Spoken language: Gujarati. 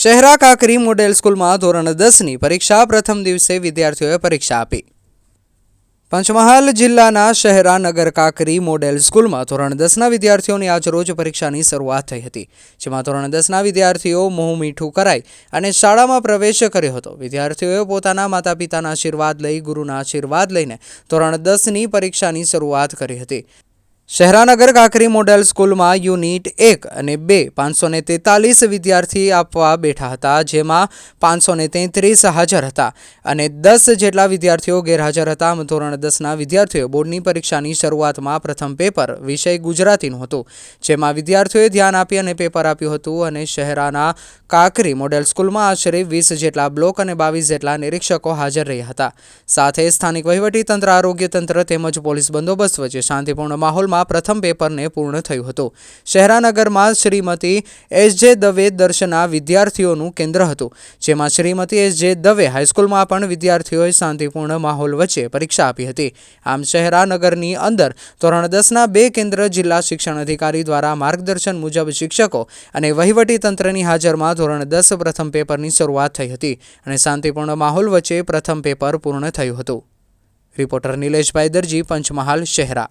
શહેરા કાકરી મોડેલ સ્કૂલમાં ધોરણ 10ની પરીક્ષા પ્રથમ દિવસે વિદ્યાર્થીઓએ પરીક્ષા આપી। પંચમહાલ જિલ્લાના શહેરા નગર કાકરી મોડેલ સ્કૂલમાં ધોરણ 10ના વિદ્યાર્થીઓની આજરોજ પરીક્ષાની શરૂઆત થઈ હતી, જેમાં ધોરણ 10ના વિદ્યાર્થીઓ મોં મીઠું કરાઈ અને શાળામાં પ્રવેશ કર્યો હતો। વિદ્યાર્થીઓએ પોતાના માતા-પિતાના આશીર્વાદ લઈ ગુરુના આશીર્વાદ લઈને ધોરણ 10ની પરીક્ષાની શરૂઆત કરી હતી। શહેરા નગર કાકરી મોડેલ સ્કૂલમાં યુનિટ 1 અને 2 543 વિદ્યાર્થી આપવા બેઠા હતા, જેમાં 533 હાજર હતા અને 10 જેટલા વિદ્યાર્થીઓ ગેરહાજર હતા। આમ ધોરણ 10ના વિદ્યાર્થીઓ બોર્ડની પરીક્ષાની શરૂઆતમાં પ્રથમ પેપર વિષય ગુજરાતીનું હતું, જેમાં વિદ્યાર્થીઓએ ધ્યાન આપી અને પેપર આપ્યું હતું અને શહેરાના કાકરી મોડેલ સ્કૂલમાં આશરે 20 જેટલા બ્લોક અને 22 જેટલા નિરીક્ષકો હાજર રહ્યા હતા। સાથે સ્થાનિક વહીવટીતંત્ર, આરોગ્ય તંત્ર તેમજ પોલીસ બંદોબસ્ત વચ્ચે શાંતિપૂર્ણ માહોલમાં પ્રથમ પેપરને પૂર્ણ થયું હતું। શહેરાનગરમાં શ્રીમતી એસ.જે. દવે દર્શના વિદ્યાર્થીઓનું કેન્દ્ર હતું, જેમાં શ્રીમતી એસ.જે. દવે હાઈસ્કૂલમાં પણ વિદ્યાર્થીઓએ શાંતિપૂર્ણ માહોલ વચ્ચે પરીક્ષા આપી હતી। આમ શહેરાનગરની અંદર ધોરણ 10ના 2 કેન્દ્ર જિલ્લા શિક્ષણ અધિકારી દ્વારા માર્ગદર્શન મુજબ શિક્ષકો અને વહીવટીતંત્રની હાજરમાં ધોરણ 10 પ્રથમ પેપરની શરૂઆત થઈ હતી અને શાંતિપૂર્ણ માહોલ વચ્ચે પ્રથમ પેપર પૂર્ણ થયું હતું। રિપોર્ટર નિલેશભાઈ દરજી, પંચમહાલ, શહેરા।